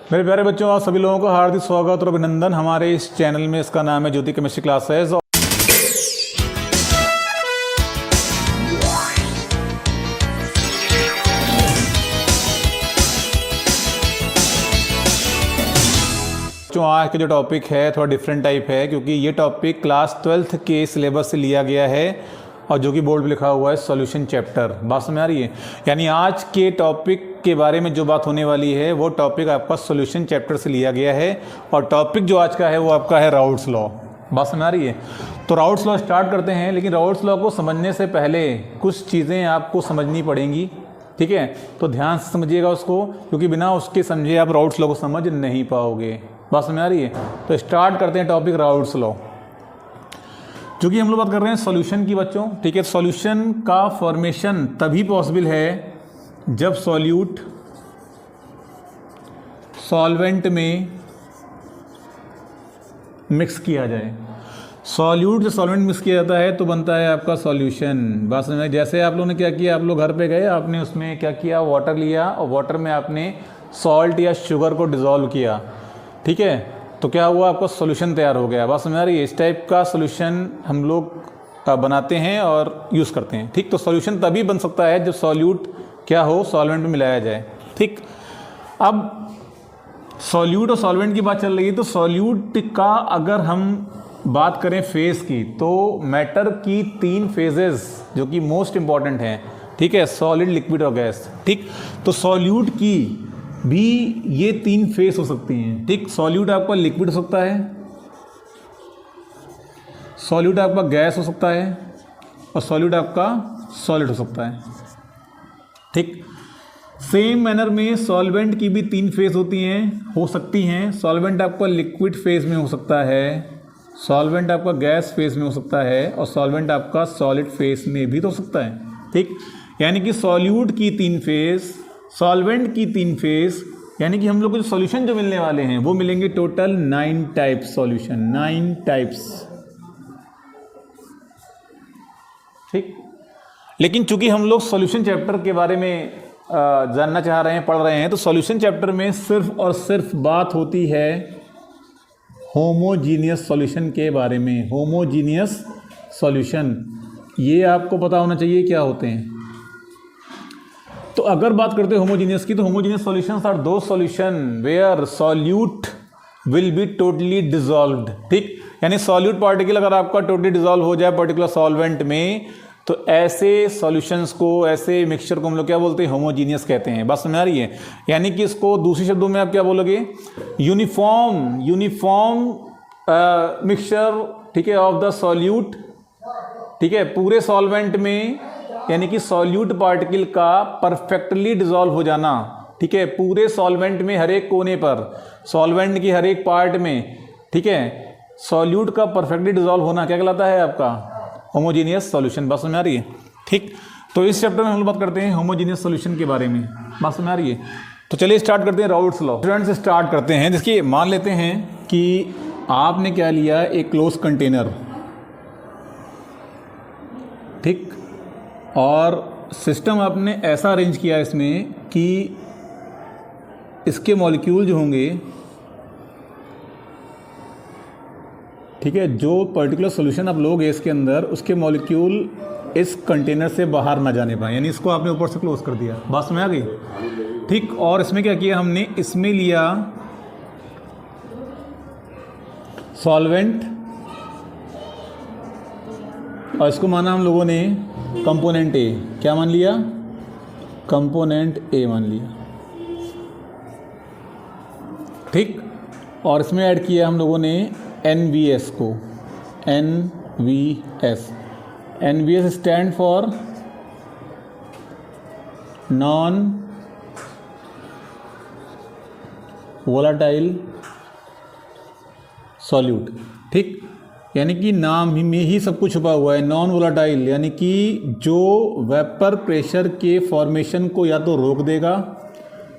मेरे प्यारे बच्चों, आप सभी लोगों का हार्दिक स्वागत और अभिनंदन हमारे इस चैनल में। इसका नाम है ज्योति केमिस्ट्री क्लासेस। बच्चों, आज का जो टॉपिक है थोड़ा डिफरेंट टाइप है, क्योंकि ये टॉपिक क्लास 12th के सिलेबस से लिया गया है और जो कि बोर्ड पे लिखा हुआ है सॉल्यूशन चैप्टर। बात समझ आ रही है? यानी आज के टॉपिक के बारे में जो बात होने वाली है वो टॉपिक आपका सॉल्यूशन चैप्टर से लिया गया है, और टॉपिक जो आज का है वो आपका है राउट्स लॉ। बात समझ आ रही है? तो राउट्स लॉ स्टार्ट करते हैं, लेकिन राउट्स लॉ को समझने से पहले कुछ चीज़ें आपको समझनी पड़ेंगी, ठीक है? तो ध्यान से समझिएगा उसको, क्योंकि बिना उसके समझे आप राउट्स लॉ को समझ नहीं पाओगे। बात समझ आ रही है? तो स्टार्ट करते हैं टॉपिक राउट्स लॉ, जो कि हम लोग बात कर रहे हैं सॉल्यूशन की बच्चों, ठीक है? सॉल्यूशन का फॉर्मेशन तभी पॉसिबल है जब सॉल्यूट सॉल्वेंट में मिक्स किया जाए। सॉल्यूट जब सॉल्वेंट मिक्स किया जाता है तो बनता है आपका सॉल्यूशन। बात समझ में? जैसे आप लोगों ने क्या किया, आप लोग घर पे गए, आपने उसमें क्या किया, वाटर लिया और वाटर में आपने सॉल्ट या शुगर को डिज़ोल्व किया, ठीक है? तो क्या हुआ, आपका सॉल्यूशन तैयार हो गया। बात समझ आ रही है? इस टाइप का सॉल्यूशन हम लोग बनाते हैं और यूज़ करते हैं, ठीक? तो सॉल्यूशन तभी बन सकता है जब सॉल्यूट क्या हो, सॉल्वेंट में मिलाया जाए, ठीक? अब सॉल्यूट और सॉल्वेंट की बात चल रही है, तो सॉल्यूट का अगर हम बात करें फेज़ की, तो मैटर की 3 फेजेस जो कि मोस्ट इंपॉर्टेंट हैं, ठीक है? सॉलिड, लिक्विड और गैस, ठीक? तो सॉल्यूट की भी ये 3 फेज हो सकती हैं, ठीक? सॉल्यूट आपका लिक्विड हो सकता है, सॉल्यूट आपका गैस हो सकता है, और सॉल्यूट आपका सॉलिड हो सकता है, ठीक? सेम मैनर में सॉल्वेंट की भी 3 फेज होती हैं, हो सकती हैं। सॉल्वेंट आपका लिक्विड फेज में हो सकता है, सॉल्वेंट आपका गैस फेज में हो सकता है, और सॉल्वेंट आपका सॉलिड फेज में भी तो हो सकता है, ठीक? यानी कि सॉल्यूट की 3 फेज, सॉल्वेंट की 3 फेज, यानी कि हम लोग को जो सॉल्यूशन जो मिलने वाले हैं वो मिलेंगे टोटल 9 टाइप्स सॉल्यूशन, 9 टाइप्स, ठीक? लेकिन चूंकि हम लोग सॉल्यूशन चैप्टर के बारे में जानना चाह रहे हैं, पढ़ रहे हैं, तो सॉल्यूशन चैप्टर में सिर्फ और सिर्फ बात होती है होमोजीनियस सॉल्यूशन के बारे में। होमोजीनियस सॉल्यूशन, ये आपको पता होना चाहिए क्या होते हैं। तो अगर बात करते हैं होमोजीनियस की, तो homogeneous solutions are those solution where solute will be totally dissolved, ठीक? यानी सॉल्यूट पार्टिकल अगर आपका टोटली डिजॉल्व हो जाए पर्टिकुलर सॉल्वेंट में, तो ऐसे सॉल्यूशंस को, ऐसे मिक्सचर को हम लोग क्या बोलते हैं, होमोजीनियस कहते हैं। बात समझ आ रही है? यानी कि इसको दूसरे शब्दों में आप क्या बोलोगे, यूनिफॉर्म मिक्सचर, ठीक है, ऑफ द सॉल्यूट, ठीक है, पूरे सॉल्वेंट में, यानी कि सॉल्यूट पार्टिकल का परफेक्टली डिजॉल्व हो जाना, ठीक है, पूरे सॉल्वेंट में, हर एक कोने पर, सॉल्वेंट की हर एक पार्ट में, ठीक है, सॉल्यूट का परफेक्टली डिजॉल्व होना क्या कहलाता है आपका, होमोजीनियस सॉल्यूशन। बात समझ आ रही है? ठीक? तो इस चैप्टर में हम लोग बात करते हैं होमोजीनियस सॉल्यूशन के बारे में। बात समझ आ रही है? तो चलिए स्टार्ट करते हैं राउट्स लॉ। स्टूडेंट्स स्टार्ट करते हैं। देखिए, मान लेते हैं कि आपने क्या लिया, एक क्लोज कंटेनर, ठीक, और सिस्टम आपने ऐसा अरेंज किया इसमें कि इसके मॉलिक्यूल जो होंगे, ठीक है, जो पर्टिकुलर सॉल्यूशन आप लोगे इसके अंदर, उसके मॉलिक्यूल इस कंटेनर से बाहर ना जाने पाए, यानी इसको आपने ऊपर से क्लोज कर दिया। बात समझ आ गई? ठीक? और इसमें क्या किया हमने, इसमें लिया सॉल्वेंट और इसको माना हम लोगों ने कंपोनेंट ए। क्या मान लिया? कंपोनेंट ए मान लिया, ठीक? और इसमें ऐड किया हम लोगों ने NVS को, NVS stand for non volatile solute, ठीक? यानी कि नाम में ही सब कुछ छुपा हुआ है। नॉन वोलाटाइल यानी कि जो वेपर प्रेशर के फॉर्मेशन को या तो रोक देगा,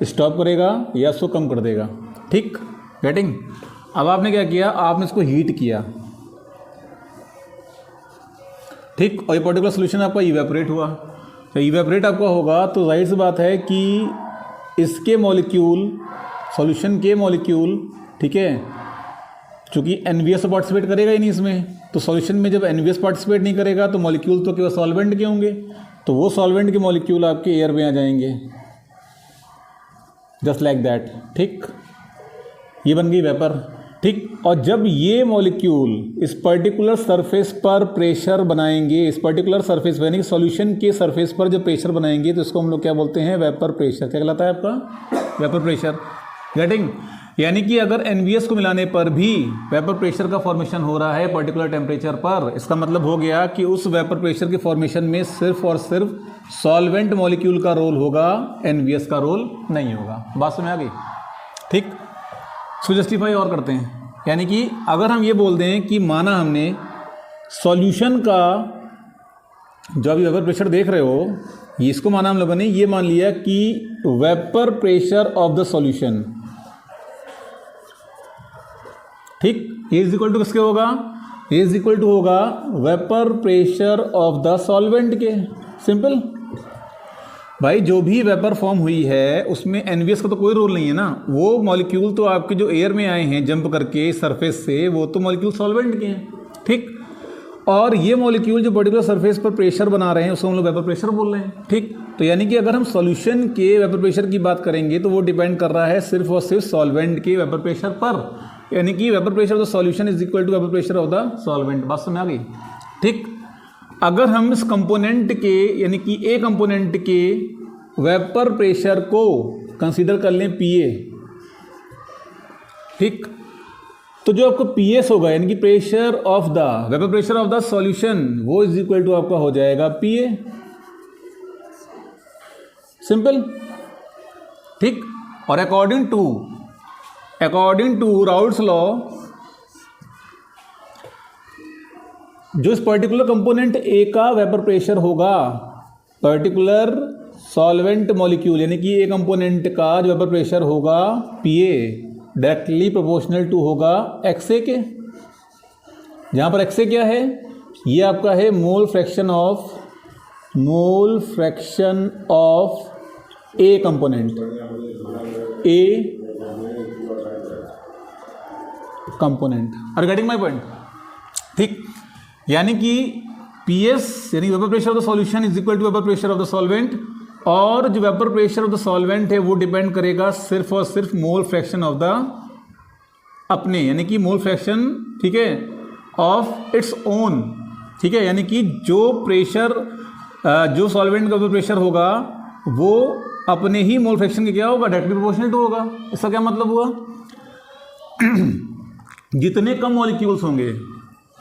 स्टॉप करेगा, या उसको कम कर देगा, ठीक? गेटिंग? अब आपने क्या किया, आपने इसको हीट किया, ठीक? और ये पर्टिकुलर सॉल्यूशन आपका इवेपोरेट हुआ। तो इवेपोरेट आपका होगा तो जाहिर सी बात है कि इसके मॉलिक्यूल सॉल्यूशन के मॉलिक्यूल, ठीक है, चूँकि NVS तो पार्टिसिपेट करेगा ही नहीं इसमें, तो सॉल्यूशन में जब NVS पार्टिसिपेट नहीं करेगा तो मॉलिक्यूल तो केवल सॉल्वेंट के होंगे, तो वो सॉल्वेंट के मॉलिक्यूल आपके एयर में आ जाएंगे, जस्ट लाइक दैट। ठीक, ये बन गई वेपर। ठीक, और जब ये मॉलिक्यूल इस पर्टिकुलर सरफेस पर प्रेशर बनाएंगे, इस पर्टिकुलर सरफेस पर यानी कि सॉल्यूशन के सरफेस पर जब प्रेशर बनाएंगे तो इसको हम लोग क्या बोलते हैं, वेपर प्रेशर। क्या कहलाता है आपका, वेपर प्रेशर। गेटिंग, यानी कि अगर NVS को मिलाने पर भी वेपर प्रेशर का फॉर्मेशन हो रहा है पर्टिकुलर टेम्परेचर पर, इसका मतलब हो गया कि उस वेपर प्रेशर के फॉर्मेशन में सिर्फ और सिर्फ सॉल्वेंट मॉलिक्यूल का रोल होगा, NVS का रोल नहीं होगा। बात समझ आ गई? ठीक, सो जस्टिफाई और करते हैं, यानी कि अगर हम ये बोल दें कि माना हमने सॉल्यूशन का जो अभी वेपर प्रेशर देख रहे हो, इसको माना हम लोगों ने ये मान लिया कि vapour pressure of the solution, ठीक, ए इज इक्वल टू किसके होगा, ए इज इक्वल टू होगा vapour pressure of the solvent के। सिंपल भाई, जो भी वेपर फॉर्म हुई है उसमें NVS का तो कोई रोल नहीं है ना, वो मॉलिक्यूल तो आपके जो एयर में आए हैं जंप करके सरफेस से, वो तो मॉलिक्यूल सॉल्वेंट के हैं। ठीक, और ये मॉलिक्यूल जो पर्टिकुलर सरफेस पर प्रेशर बना रहे हैं उसको हम लोग वेपर प्रेशर बोल रहे हैं। ठीक, तो यानी कि अगर हम सॉल्यूशन के वेपर प्रेशर की बात करेंगे तो वो डिपेंड कर रहा है सिर्फ और सिर्फ सॉल्वेंट के वेपर प्रेशर पर, यानी कि vapour pressure of the solution is equal to vapour pressure of the solvent. बात समझ आ गई? ठीक, अगर हम इस कंपोनेंट के यानी कि ए कंपोनेंट के वेपर प्रेशर को कंसीडर कर लें PA, ठीक, तो जो आपको PS होगा यानी कि pressure of the vapour pressure of the solution, वो इज इक्वल टू आपका हो जाएगा PA। सिंपल। ठीक, और अकॉर्डिंग टू राउल्ट्स लॉ, जो इस पर्टिकुलर कंपोनेंट ए का वेपर प्रेशर होगा, पर्टिकुलर सॉल्वेंट मॉलिक्यूल यानी कि ए कंपोनेंट का जो वेपर प्रेशर होगा PA डायरेक्टली प्रोपोर्शनल टू होगा XA के, जहाँ पर XA क्या है, ये आपका है mole fraction of A component, A component. Are getting my point? ठीक, यानी कि PS यानी vapour pressure of the solution is equal to vapour pressure of the solvent, और जो vapour pressure of the solvent है वो डिपेंड करेगा सिर्फ और सिर्फ मोल फ्रैक्शन ऑफ द अपने, यानी कि मोल फ्रैक्शन, ठीक है, ऑफ इट्स ओन। ठीक है, यानी कि जो प्रेशर जो सॉल्वेंट का वेपर प्रेशर होगा वो अपने ही मोल फ्रैक्शन के क्या होगा, डायरेक्टली प्रोपोर्शनल टू होगा। इसका क्या मतलब हुआ जितने कम मॉलिक्यूल्स होंगे,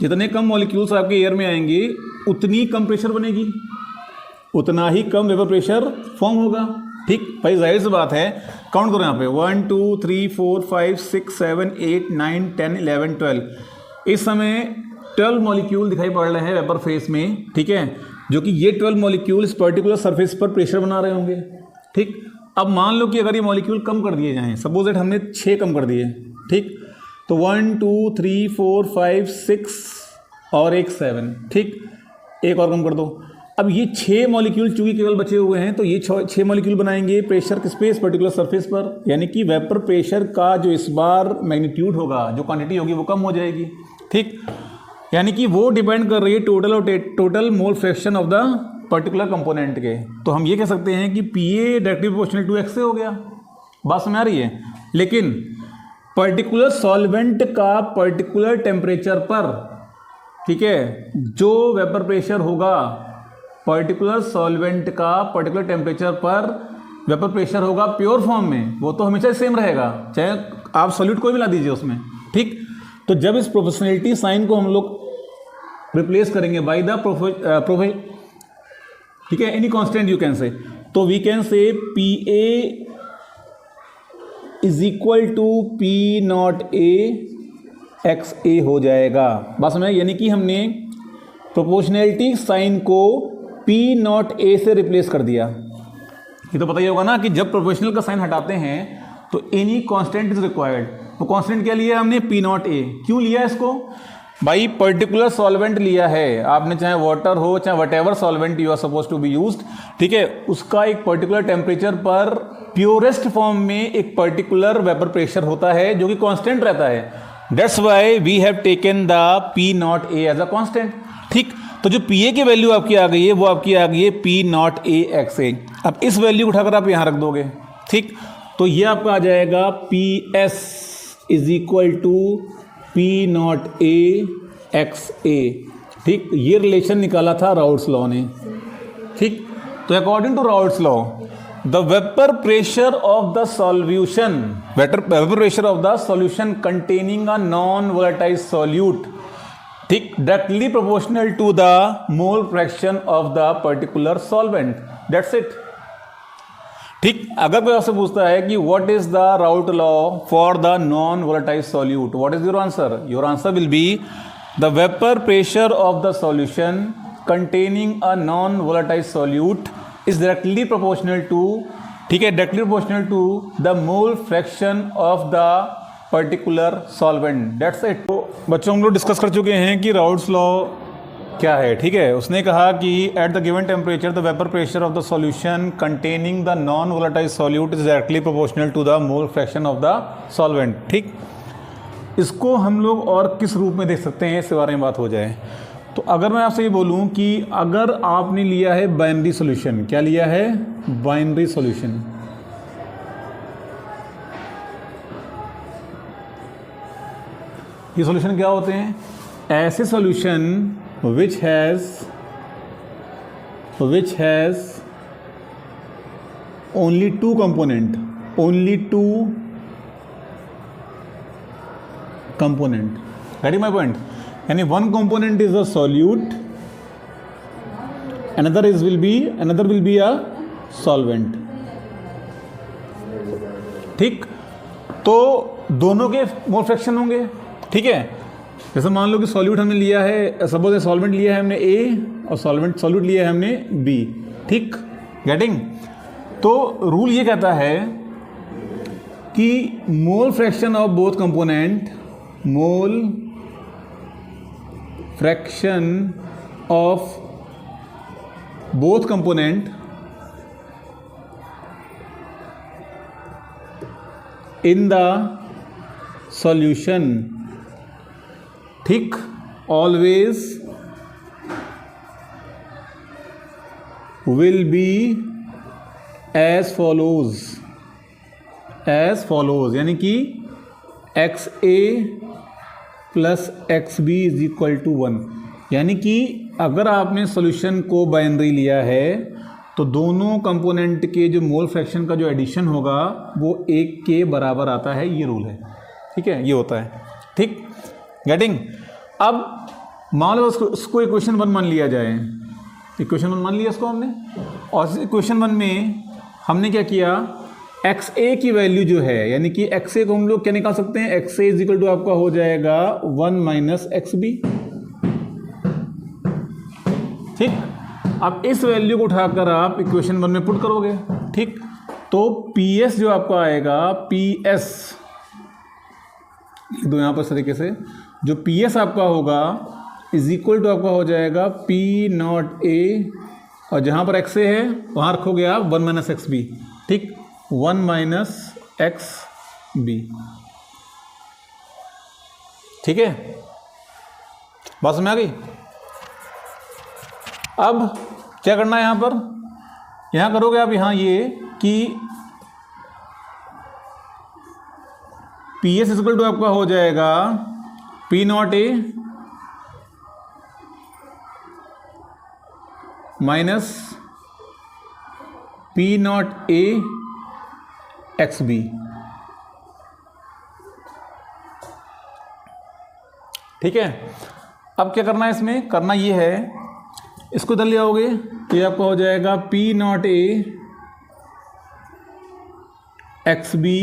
जितने कम मॉलिक्यूल्स आपके एयर में आएंगे उतनी कम प्रेशर बनेगी, उतना ही कम वेपर प्रेशर फॉर्म होगा। ठीक भाई, जाहिर सी बात है। काउंट करो यहाँ पे 1 2 3 4 5 6 7 8 9 10 11 12। इस समय 12 मॉलिक्यूल दिखाई पड़ रहे हैं वेपर फेस में, ठीक है, जो कि ये 12 मॉलिक्यूल इस पर्टिकुलर सरफेस पर प्रेशर बना रहे होंगे। ठीक, अब मान लो कि अगर ये मॉलिक्यूल कम कर दिए जाएँ, सपोज दैट हमने 6 कम कर दिए, ठीक, तो 1 2 3 4 5 6 और एक 7, ठीक, एक और कम कर दो। अब ये 6 मॉलिक्यूल चूंकि केवल बचे हुए हैं तो ये 6 मॉलिक्यूल बनाएंगे प्रेशर किस पे, इस पर्टिकुलर सरफेस पर, यानी कि वेपर प्रेशर का जो इस बार मैग्नीट्यूड होगा, जो क्वांटिटी होगी वो कम हो जाएगी। ठीक, यानी कि वो डिपेंड कर रही है total mole fraction of the particular component के। तो हम ये कह सकते हैं कि PA directly proportional to XA हो गया। बात समझ आ रही है? लेकिन पर्टिकुलर सॉल्वेंट का पर्टिकुलर टेम्परेचर पर, ठीक है, जो वेपर प्रेशर होगा, पर्टिकुलर सॉल्वेंट का पर्टिकुलर टेम्परेचर पर वेपर प्रेशर होगा प्योर फॉर्म में, वो तो हमेशा सेम रहेगा, चाहे आप सॉल्यूट कोई मिला दीजिए उसमें। ठीक, तो जब इस प्रोपोर्शनलिटी साइन को हम लोग रिप्लेस करेंगे बाय द ठीक है, any constant you can say, तो we can say PA is equal to P0A XA हो जाएगा। बात समझ, यानी कि हमने प्रोपोर्शनैलिटी साइन को P0A से रिप्लेस कर दिया। ये तो पता ही होगा ना कि जब प्रोपोर्शनल का साइन हटाते हैं तो एनी कांस्टेंट इज रिक्वायर्ड। तो कांस्टेंट क्या लिया हमने? P0A। क्यों लिया इसको? भाई पर्टिकुलर सॉल्वेंट लिया है आपने, चाहे वाटर हो चाहे whatever solvent you are suppose to be used, ठीक है, उसका एक पर्टिकुलर टेम्परेचर पर प्योरेस्ट फॉर्म में एक पर्टिकुलर वेपर प्रेशर होता है जो कि कांस्टेंट रहता है। That's why we have taken the P naught A as a constant. ठीक, तो जो पी ए की वैल्यू आपकी आ गई है वो आपकी आ गई है पी नॉट ए एक्स ए। अब इस वैल्यू को उठाकर आप यहां रख दोगे, ठीक, तो ये आपका आ जाएगा P S is equal to P naught A X A. ठीक, ये रिलेशन निकाला था राउल्ट्स लॉ ने। ठीक, तो according to Raoult's law the vapour pressure of the solution, vapour pressure of the solution containing a non volatile solute, ठीक, directly proportional to the mole fraction of the particular solvent. That's it. ठीक, अगर कोई आपसे पूछता है कि what is the Raoult law for the non volatile solute, what is your answer? Your answer will be the vapour pressure of the solution containing a non volatile solute is directly proportional to, ठीक है, directly proportional to the mole fraction of the particular solvent. That's it. तो बच्चों हम लोग discuss कर चुके हैं कि राउल्ट्स लॉ क्या है। ठीक है, उसने कहा कि at the given temperature the vapour pressure of the solution containing the non volatile solute is directly proportional to the mole fraction of the solvent. ठीक, इसको हम लोग और किस रूप में देख सकते हैं इसके बारे में बात हो जाए तो अगर मैं आपसे ये बोलूं कि अगर आपने लिया है बाइनरी सॉल्यूशन, क्या लिया है? Binary solution. ये सॉल्यूशन क्या होते हैं? ऐसे solution which has only two component, getting my point? यानी one component is a solute, another will be a solvent। ठीक, तो दोनों के मोल फ्रैक्शन होंगे। ठीक है, जैसे मान लो कि सॉल्यूट हमने लिया है, सपोज सॉल्वेंट लिया है हमने ए और सॉल्यूट लिया है हमने बी। ठीक, गेटिंग? तो रूल ये कहता है कि mole fraction of both component, mole fraction of both component in the solution, ठीक, always will be as follows, यानी कि X A plus X B is equal to 1। यानी कि अगर आपने सॉल्यूशन को बाइनरी लिया है तो दोनों कंपोनेंट के जो मोल फ्रैक्शन का जो एडिशन होगा वो 1 के बराबर आता है। ये रूल है। ठीक है, ये होता है। ठीक, गेटिंग? अब मान लो इसको इक्वेशन 1 मान लिया जाए, इक्वेशन 1 मान लिया इसको हमने, और इक्वेशन 1 में हमने क्या किया, एक्स ए की वैल्यू जो है, यानी कि एक्स ए को हम लोग क्या निकाल सकते हैं, X A is equal to आपका हो जाएगा 1 माइनस एक्स बी। ठीक, अब इस वैल्यू को उठाकर आप इक्वेशन 1 में पुट करोगे। ठीक, तो पी एस जो आपका आएगा, पी एस लिख दो यहाँ पर इस तरीके से, जो पी एस आपका होगा इज इक्वल टू आपका हो जाएगा पी नॉट ए, और जहाँ पर एक्स ए है वहाँ रखोगे आप 1 माइनस एक्स बी। ठीक, 1 माइनस एक्स बी। ठीक है, बात समझ आ गई? अब क्या करना है यहाँ पर, यहाँ करोगे आप यहाँ ये कि पी एस इक्वल टू आपका हो जाएगा P naught A minus P naught A X B. ठीक है, अब क्या करना है, इसमें करना ये है, इसको इधर ले आओगे तो ये आपका हो जाएगा P naught A X B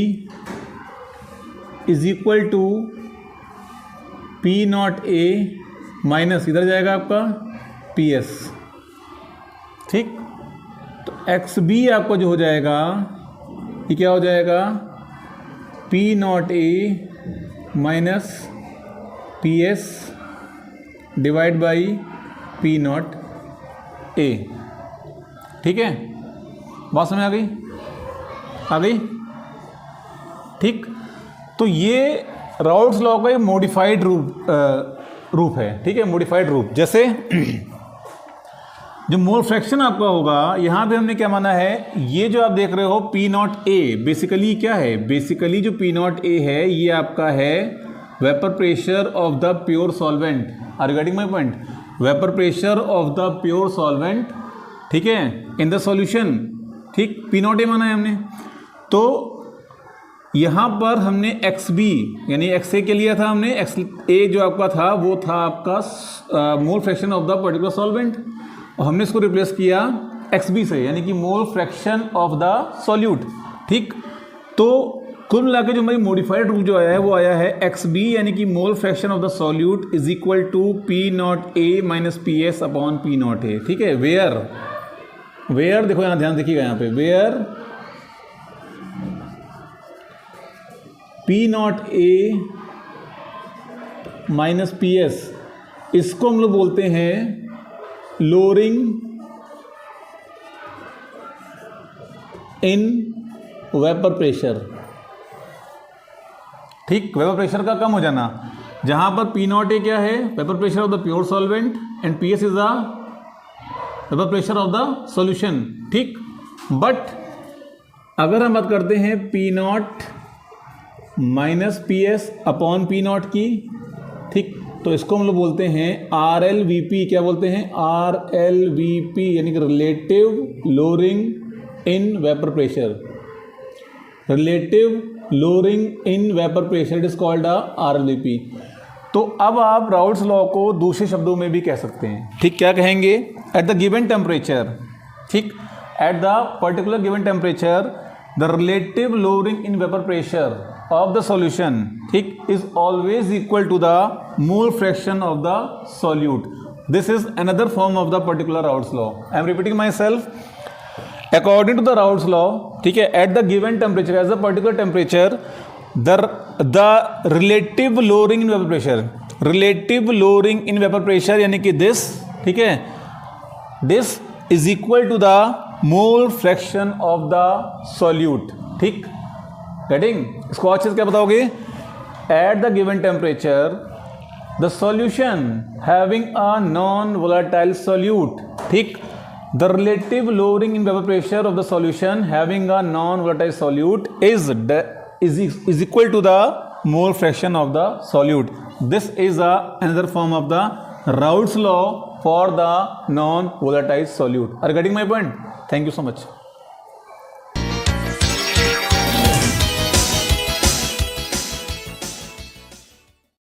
is equal to P naught A minus इधर जाएगा आपका पी एस। ठीक, तो एक्स बी आपको जो हो जाएगा ये क्या हो जाएगा, P naught A minus P S divide by P naught A. ठीक है, बात समझ आ गई? ठीक, तो ये राउल्ट्स लॉ का मॉडिफाइड रूप है। ठीक है, मॉडिफाइड रूप। जैसे जो मोल फ्रैक्शन आपका होगा, यहाँ पे हमने क्या माना है, ये जो आप देख रहे हो पी नॉट ए, बेसिकली क्या है, बेसिकली जो पी नॉट ए है ये आपका है vapour pressure of the pure solvent. Are you getting my point? Vapour pressure of the pure solvent, ठीक है, इन द सॉल्यूशन। ठीक, पी नॉट ए माना है हमने। तो यहाँ पर हमने एक्स बी यानी एक्स ए के लिया था हमने, एक्स ए जो आपका था वो था आपका मोल fraction of the particular solvent, और हमने इसको रिप्लेस किया एक्स बी से, यानी कि mole fraction of the solute. ठीक, तो कुल मिला के जो हमारी मॉडिफाइड रूप जो आया है वो आया है एक्स बी यानी कि mole fraction of the solute is equal to P naught A minus P S upon P naught A. ठीक है, वेयर देखो यहाँ ध्यान देखिएगा, यहाँ पे where P naught A minus P S, इसको हम लोग बोलते हैं लोअरिंग इन वेपर प्रेशर। ठीक, वेपर प्रेशर का कम हो जाना, जहां पर पी नॉट ए क्या है, vapour pressure of the pure solvent, and P S is the vapour pressure of the solution. ठीक, बट अगर हम बात करते हैं P not minus P S upon P not की, ठीक, तो इसको हम लोग बोलते हैं आर एल वी पी। क्या बोलते हैं? आर एल वी पी, यानी कि relative lowering in vapour pressure. Relative lowering in vapour pressure it is called R L V P. तो अब आप राउल्ट्स लॉ को दूसरे शब्दों में भी कह सकते हैं। ठीक, क्या कहेंगे? एट द गिवन टेम्परेचर, ठीक, at the particular given temperature the relative lowering in vapour pressure of the solution, ठीक, is always equal to the mole fraction of the solute. This is another form of the particular Raoult's law. I am repeating myself. According to the Raoult's law, ठीक है, at the given temperature, as a particular temperature, the relative lowering in vapor pressure, relative lowering in vapor pressure यानी कि this, ठीक है, this is equal to the mole fraction of the solute. ठीक, getting? इसको अच्छे से क्या बताओगे? At the given temperature the solution having a non volatile solute, ठीक, the relative lowering in vapour pressure of the solution having a non volatile solute is equal to the mole fraction of the solute. This is another form of the Raoult's law for the non volatile solute. Are getting my point? Thank you so much.